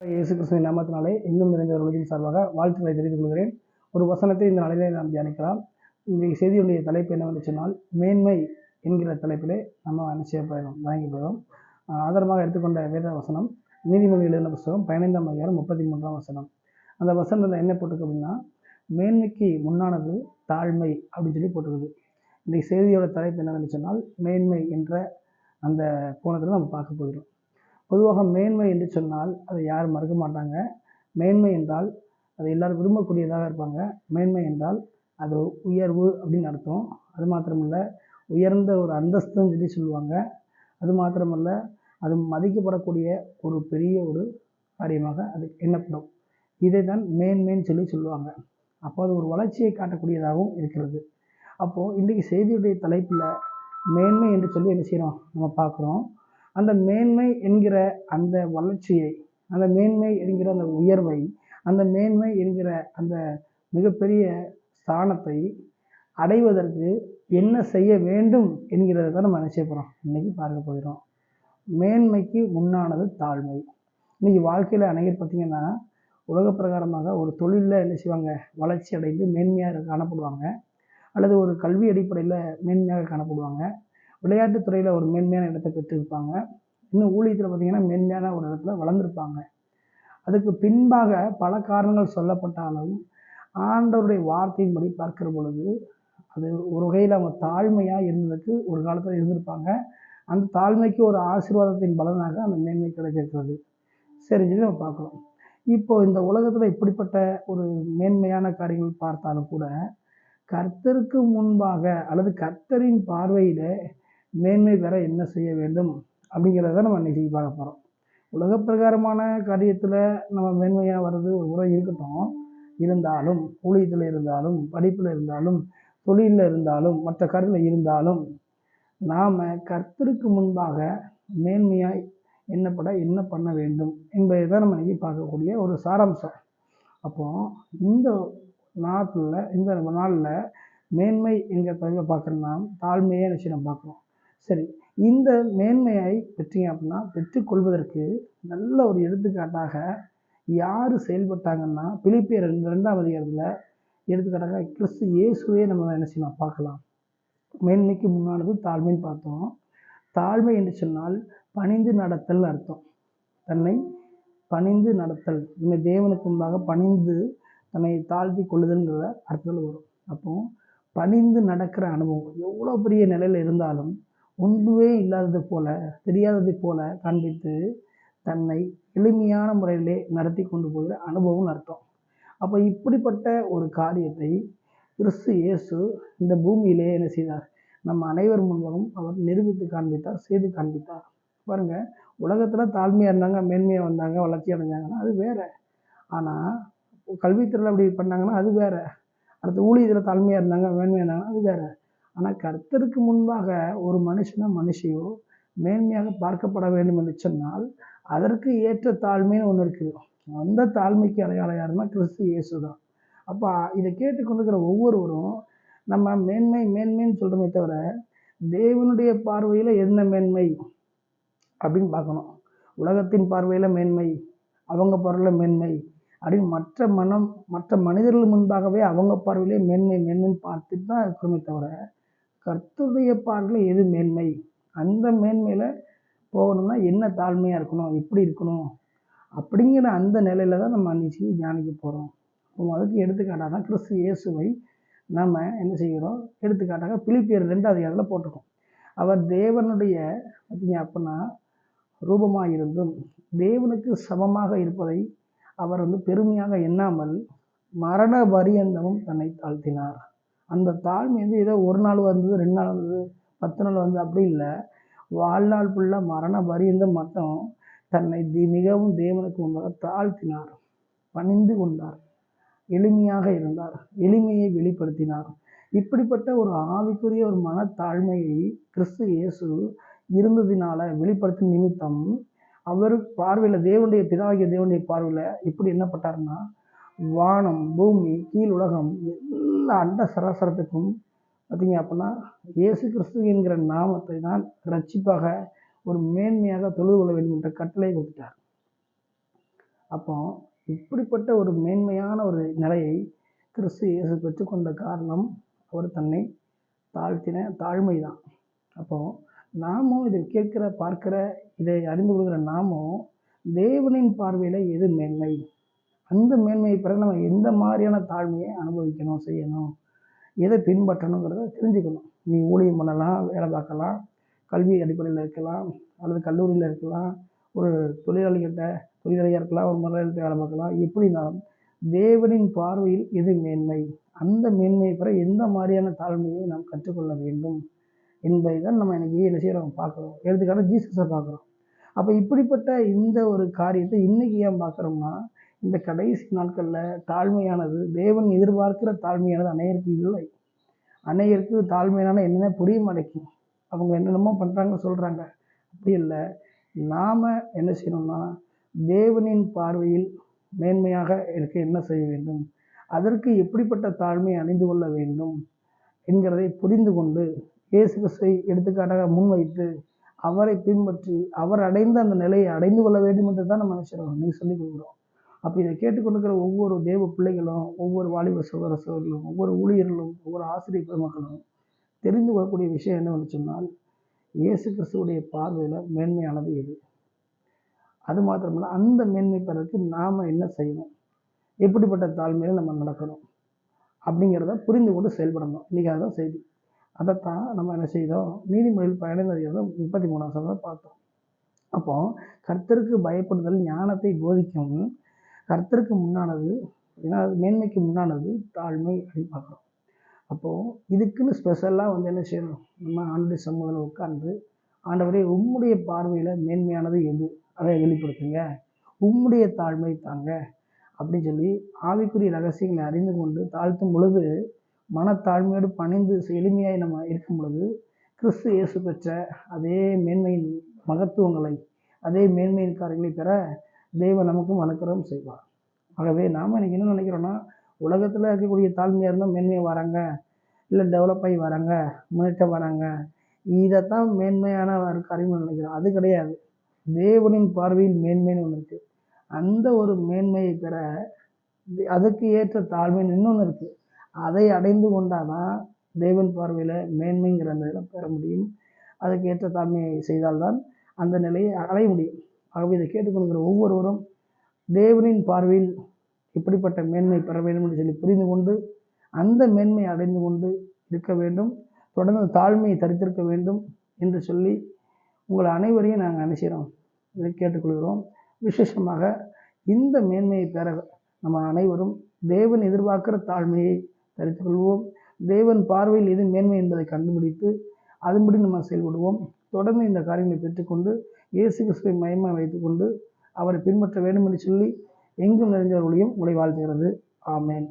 இயேசு கிறிஸ்துவின் நாமத்தினாலே எங்கும் நிறைந்தவர்களின் சார்பாக வாழ்த்துக்களை தெரிவித்துக் கொள்கிறேன். ஒரு வசனத்தை இந்த நாளிலே நாம் தியானிக்கலாம். இன்றைய செய்தியுடைய தலைப்பு என்னவென்று சொன்னால், மேன்மை என்கிற தலைப்பிலே நம்ம வழங்கி போகிறோம். ஆதாரமாக எடுத்துக்கொண்ட வேத வசனம் நீதிமொழி எழுதின புஸ்தகம் 15ஆம் அதிகாரம் 33ஆம் வசனம். அந்த வசனத்தில் என்ன போட்டிருக்கு அப்படின்னா, மேன்மைக்கு முன்னானது தாழ்மை அப்படின்னு சொல்லி போட்டிருக்குது. இன்றைய செய்தியோட தலைப்பு என்னவென்று சொன்னால், மேன்மை என்ற அந்த கோணத்தில் நம்ம பார்க்க போகிறோம். பொதுவாக மேன்மை என்று சொன்னால் அதை யாரும் மறுக்க மாட்டாங்க. மேன்மை என்றால் அதை எல்லாரும் விரும்பக்கூடியதாக இருப்பாங்க. மேன்மை என்றால் அது உயர்வு அப்படின்னு அர்த்தம். அது மாத்திரமல்ல, உயர்ந்த ஒரு அந்தஸ்துன்னு சொல்லி சொல்லுவாங்க. அது மாத்திரமல்ல, அது மதிக்கப்படக்கூடிய ஒரு பெரிய ஒரு காரியமாக அது எண்ணப்படும். இதை தான் மேன்மைன்னு சொல்லி சொல்லுவாங்க. அப்போ அது ஒரு வளர்ச்சியை காட்டக்கூடியதாகவும் இருக்கிறது. அப்போது இன்றைக்கு செய்தியுடைய தலைப்பில் மேன்மை என்று சொல்லி என்ன செய்கிறோம் நம்ம பார்க்குறோம். அந்த மேன்மை என்கிற அந்த வளர்ச்சியை, அந்த மேன்மை என்கிற அந்த உயர்வை, அந்த மேன்மை என்கிற அந்த மிகப்பெரிய ஸ்தானத்தை அடைவதற்கு என்ன செய்ய வேண்டும் என்கிறத தான் நம்ம நினைச்ச போகிறோம். இன்றைக்கி பார்க்க போகிறோம். மேன்மைக்கு முன்னானது தாழ்மை. இன்றைக்கி வாழ்க்கையில் அனைவர் பார்த்திங்கன்னா, உலக பிரகாரமாக ஒரு தொழிலில் என்ன செய்வாங்க, வளர்ச்சி அடைந்து மேன்மையாக காணப்படுவாங்க. அல்லது ஒரு கல்வி அடிப்படையில் மேன்மையாக காணப்படுவாங்க. விளையாட்டுத்துறையில் ஒரு மேன்மையான இடத்தை பெற்றிருப்பாங்க. இன்னும் ஊழியத்தில் பார்த்திங்கன்னா மேன்மையான ஒரு இடத்துல வளர்ந்துருப்பாங்க. அதுக்கு பின்பாக பல காரணங்கள் சொல்லப்பட்டாலும் ஆண்டவருடைய வார்த்தையின்படி பார்க்கிற பொழுது அது ஒரு வகையில் அவங்க தாழ்மையாக இருந்ததுக்கு ஒரு காலத்தில் இருந்திருப்பாங்க. அந்த தாழ்மைக்கு ஒரு ஆசீர்வாதத்தின் பலனாக அந்த மேன்மை கிடைச்சிருக்கிறது. சரி, நம்ம பார்க்குறோம். இப்போ இந்த உலகத்தில் இப்படிப்பட்ட ஒரு மேன்மையான காரியங்கள் பார்த்தாலும் கூட, கர்த்தருக்கு முன்பாக அல்லது கர்த்தரின் பார்வையில் மேன்மை பெற என்ன செய்ய வேண்டும் அப்படிங்கிறத நம்ம இன்றைக்கி பார்க்க போகிறோம். உலக பிரகாரமான காரியத்தில் நம்ம மேன்மையாக வர்றது ஒரு முறை இருக்கட்டும். இருந்தாலும் ஊழியத்தில் இருந்தாலும், படிப்பில் இருந்தாலும், தொழிலில் இருந்தாலும், மற்ற காரியத்தில் இருந்தாலும், நாம் கர்த்தருக்கு முன்பாக மேன்மையாய் என்ன பண்ண வேண்டும் என்பதை தான் நம்ம இன்றைக்கி பார்க்கக்கூடிய ஒரு சாராம்சம். அப்போது இந்த நாளில் மேன்மை என்கிற தலைப்பில் பார்க்குறோம்னா, தாழ்மையை நம்ம பார்க்குறோம். சரி, இந்த மேன்மையை பெற்றீங்க அப்படின்னா, பெற்றுக்கொள்வதற்கு நல்ல ஒரு எடுத்துக்காட்டாக யார் செயல்பட்டாங்கன்னா, பிலிப்பியர் 2ஆம் அதிகாரத்தில் எடுத்துக்காட்டாக கிறிஸ்து இயேசுவே நம்ம என்ன செய்யலாம் பார்க்கலாம். மேன்மைக்கு முன்னானது தாழ்மைன்னு பார்த்தோம். தாழ்மை என்று சொன்னால் பணிந்து நடத்தல் அர்த்தம். தன்னை பணிந்து நடத்தல், இந்த தேவனுக்கு முன்பாக பணிந்து தன்னை தாழ்த்தி கொள்ளுதல்ங்கிற அர்த்தத்தில் வரும். அப்போது பணிந்து நடக்கிற அனுபவம் எவ்வளோ பெரிய நிலையில் இருந்தாலும் ஒன்றுமே இல்லாதது போல, தெரியாதது போல காண்பித்து தன்னை எளிமையான முறையிலே நடத்தி கொண்டு போகிற அனுபவம்னு அர்த்தம். அப்போ இப்படிப்பட்ட ஒரு காரியத்தை கிறிஸ்து இயேசு இந்த பூமியிலே என்ன செய்தார், நம்ம அனைவர் முன்பாகவும் அவர் நிரூபித்து காண்பித்தார், செய்து காண்பித்தார். பாருங்கள், உலகத்தில் தாழ்மையாக இருந்தாங்க, மேன்மையாக வந்தாங்க, வளர்ச்சி அடைஞ்சாங்கன்னா அது வேறு. ஆனால் கல்வித்துறையில் அப்படி பண்ணாங்கன்னா அது வேறு. அடுத்த ஊழியத்தில் தாழ்மையாக இருந்தாங்க, மேன்மையாக இருந்தாங்கன்னா அது வேறு. ஆனால் கர்த்தருக்கு முன்பாக ஒரு மனுஷியோ மேன்மையாக பார்க்கப்பட வேண்டும் என்று சொன்னால் அதற்கு ஏற்ற தாழ்மைன்னு ஒன்று இருக்குது. அந்த தாழ்மைக்கு அடையாளம் யாருன்னா கிறிஸ்து இயேசு தான். அப்போ இதை கேட்டுக்கொண்டிருக்கிற ஒவ்வொருவரும் நம்ம மேன்மைன்னு சொல்கிறோமே தவிர, தேவனுடைய பார்வையில் என்ன மேன்மை அப்படின்னு பார்க்கணும். உலகத்தின் பார்வையில் மேன்மை, அவங்க பார்வையில் மேன்மை அப்படின்னு மற்ற மனிதர்கள் முன்பாகவே அவங்க பார்வையிலே மேன்மைன்னு பார்த்துட்டு தான் இருக்கிறோமே தவிர, கர்த்தருடைய பார்வையில் எது மேன்மை, அந்த மேன்மையில் போகணும்னா என்ன தாழ்மையாக இருக்கணும், எப்படி இருக்கணும் அப்படிங்கிற அந்த நிலையில் தான் நம்ம அன்றைக்கி தியானிக்க போகிறோம். அதுக்கு எடுத்துக்காட்டாக தான் கிறிஸ்து இயேசுவை நம்ம என்ன செய்கிறோம், எடுத்துக்காட்டாக பிலிப்பியர் 2ஆம் அதிகாரத்தில் போட்டிருக்கோம். அவர் தேவனுடைய பார்த்தீங்க அப்படின்னா ரூபமாக இருந்தும் தேவனுக்கு சமமாக இருப்பதை அவர் பெருமையாக எண்ணாமல் மரண பரியந்தமும் தன்னை தாழ்த்தினார். அந்த தாழ்மை ஏதோ ஒரு நாள் வந்தது, 2 நாள் வந்தது, 10 நாள் வந்தது அப்படி இல்லை. வாழ்நாள் ஃபுல்லாக மரண பரியந்தம் மட்டும் தன்னை மிகவும் தேவனுக்கு முன்பாக தாழ்த்தினார், பணிந்து கொண்டார், எளிமையாக இருந்தார், எளிமையை வெளிப்படுத்தினார். இப்படிப்பட்ட ஒரு ஆவிக்குரிய ஒரு மனத்தாழ்மையை கிறிஸ்து இயேசு இருந்ததினால வெளிப்படுத்தும் நிமித்தம் அவர் பார்வையில் தேவனுடைய பிதாகிய தேவனுடைய பார்வையில் இப்படி என்னப்பட்டார்னா, வானம், பூமி, கீழ் உலகம் எல்லா அண்ட சராசரத்துக்கும் பார்த்தீங்க அப்படின்னா இயேசு கிறிஸ்து என்கிற நாமத்தை தான் ரட்சிப்பாக ஒரு மேன்மையாக தொழுது கொள்ள வேண்டும் என்ற கட்டளை கொடுத்தார். அப்போ இப்படிப்பட்ட ஒரு மேன்மையான ஒரு நிலையை கிறிஸ்து இயேசு பெற்றுக்கொண்ட காரணம் அவர் தன்னை தாழ்த்தின தாழ்மை தான். அப்போ நாமும் இதை கேட்கிற பார்க்கிற இதை அறிந்து கொள்கிற நாமும் தேவனின் பார்வையில் எது மேன்மை, அந்த மேன்மையை பிறகு நம்ம எந்த மாதிரியான தாழ்மையை அனுபவிக்கணும் செய்யணும், எதை பின்பற்றணுங்கிறத தெரிஞ்சுக்கணும். நீ ஊழியம் பண்ணலாம், வேலை பார்க்கலாம், கல்வி அடிப்படையில் இருக்கலாம், அல்லது கல்லூரியில் இருக்கலாம், ஒரு தொழிலாளியாக இருக்கலாம், ஒரு முதலாளிகிட்ட வேலை பார்க்கலாம். எப்படி இருந்தாலும் தேவனின் பார்வையில் எது மேன்மை, அந்த மேன்மையை பெற எந்த மாதிரியான தாழ்மையை நாம் கற்றுக்கொள்ள வேண்டும் என்பதை தான் நம்ம இன்னைக்கு என்ன செய்கிறோம் பார்க்குறோம். எடுத்துக்காட்டு ஜீசஸை பார்க்குறோம். அப்போ இப்படிப்பட்ட இந்த ஒரு காரியத்தை இன்னைக்கு ஏன் பார்க்குறோம்னா, இந்த கடைசி நாட்களில் தாழ்மையானது, தேவன் எதிர்பார்க்கிற தாழ்மையானது அநேகருக்கு இல்லை. அநேகருக்கு தாழ்மையான என்னென்ன புரிய மாட்டேங்குது. அவங்க என்னென்னமோ பண்ணுறாங்க சொல்கிறாங்க. அப்படி இல்லை. நாம் என்ன செய்யணும்னா, தேவனின் பார்வையில் மேன்மையாக இருக்க என்ன செய்ய வேண்டும், அதற்கு எப்படிப்பட்ட தாழ்மையை அணிந்து கொள்ள வேண்டும் என்கிறதை புரிந்து கொண்டு இயேசு கிறிஸ்துவை எடுத்துக்காட்டாக முன்வைத்து அவரை பின்பற்றி அவர் அடைந்த அந்த நிலையை அடைந்து கொள்ள வேண்டும் என்று தான் நம்ம நினைச்சிடறோம், நீ சொல்லிக் கொடுக்குறோம். அப்போ இதை கேட்டுக்கொண்டிருக்கிற ஒவ்வொரு தேவ பிள்ளைகளும், ஒவ்வொரு வாலிப சகோதர சகோதரர்களும், ஒவ்வொரு ஊழியர்களும், ஒவ்வொரு ஆசிரியர் பெருமக்களும் தெரிந்து கொள்ளக்கூடிய விஷயம் என்னவென்று சொன்னால், இயேசு கிறிஸ்துவுடைய பார்வையில் மேன்மையானது எது, அது மாத்திரமல்ல அந்த மேன்மை பெறதுக்கு நாம் என்ன செய்யணும், எப்படிப்பட்ட தாழ்மையில் நம்ம நடக்கணும் அப்படிங்கிறத புரிந்து கொண்டு செயல்படணும். இன்றைக்கி அதுதான் செய்தி. அதைத்தான் நம்ம என்ன செய்தோம், நீதிமொழிகள் 15:33 பார்த்தோம். அப்போ கர்த்தருக்கு பயப்படுதல் ஞானத்தை போதிக்கும், கர்த்தருக்கு முன்னானது, ஏன்னா அது மேன்மைக்கு முன்னானது தாழ்மை அப்படின்னு பார்க்குறோம். அப்போது இதுக்குன்னு ஸ்பெஷலாக என்ன செய்யணும், நம்ம ஆண்டுடைய சமூகத்தில் உட்கார்ந்து ஆண்டவரே உம்முடைய பார்வையில் மேன்மையானது எது, அதை வெளிப்படுத்துங்க, உம்முடைய தாழ்மை தாங்க அப்படின்னு சொல்லி ஆவிக்குரிய ரகசியங்களை அறிந்து கொண்டு தாழ்த்தும் பொழுது, மனத்தாழ்மையோடு பணிந்து எளிமையாய் நம்ம இருக்கும் பொழுது, கிறிஸ்து இயேசு பெற்ற அதே மேன்மையின் மகத்துவங்களை, அதே மேன்மையின் காரியங்களை பெற தெய்வம் நமக்கும் அனுக்கிரகம் செய்வார். ஆகவே நாம் இன்னைக்கு என்ன நினைக்கிறோன்னா, உலகத்தில் இருக்கக்கூடிய தாழ்மையாக இருந்தால் மேன்மையாக வராங்க, இல்லை டெவலப் ஆகி வராங்க, முன்னேற்றம் வராங்க, இதைத்தான் மேன்மையான ஒரு காரியம்னு நினைக்கிறோம். அது கிடையாது. தேவனின் பார்வையில் மேன்மைன்னு ஒன்று இருக்குது. அந்த ஒரு மேன்மையை பெற அதுக்கு ஏற்ற தாழ்மைன்னு இன்னொன்று இருக்குது. அதை அடைந்து கொண்டாதான் தேவன் பார்வையில் மேன்மைங்கிற அந்த இதில் பெற முடியும். அதுக்கு ஏற்ற தாழ்மையை செய்தால்தான் அந்த நிலையை அடைய முடியும். ஆகவே இதை கேட்டுக்கொள்கிற ஒவ்வொருவரும் தேவனின் பார்வையில் இப்படிப்பட்ட மேன்மை பெற வேண்டும் என்று சொல்லி புரிந்து கொண்டு அந்த மேன்மையை அடைந்து கொண்டு இருக்க வேண்டும், தொடர்ந்து தாழ்மையை தரித்திருக்க வேண்டும் என்று சொல்லி உங்கள் அனைவரையும் நாங்கள் நினைக்கிறோம், இதை கேட்டுக்கொள்கிறோம். விசேஷமாக இந்த மேன்மையை பெற நம்ம அனைவரும் தேவன் எதிர்பார்க்கிற தாழ்மையை தரித்து கொள்வோம். தேவன் பார்வையில் எது மேன்மை என்பதை கண்டுபிடித்து அதன்படி நம்ம செயல்படுவோம். தொடர்ந்து இந்த காரியங்களை பெற்றுக்கொண்டு இயேசு கிறிஸ்துவை மையமாக வைத்துக்கொண்டு அவரை பின்பற்ற வேண்டும் என்று சொல்லி எங்கும் நிறைந்தவர்களையும் உங்களை வாழ்த்துகிறது. ஆமேன்.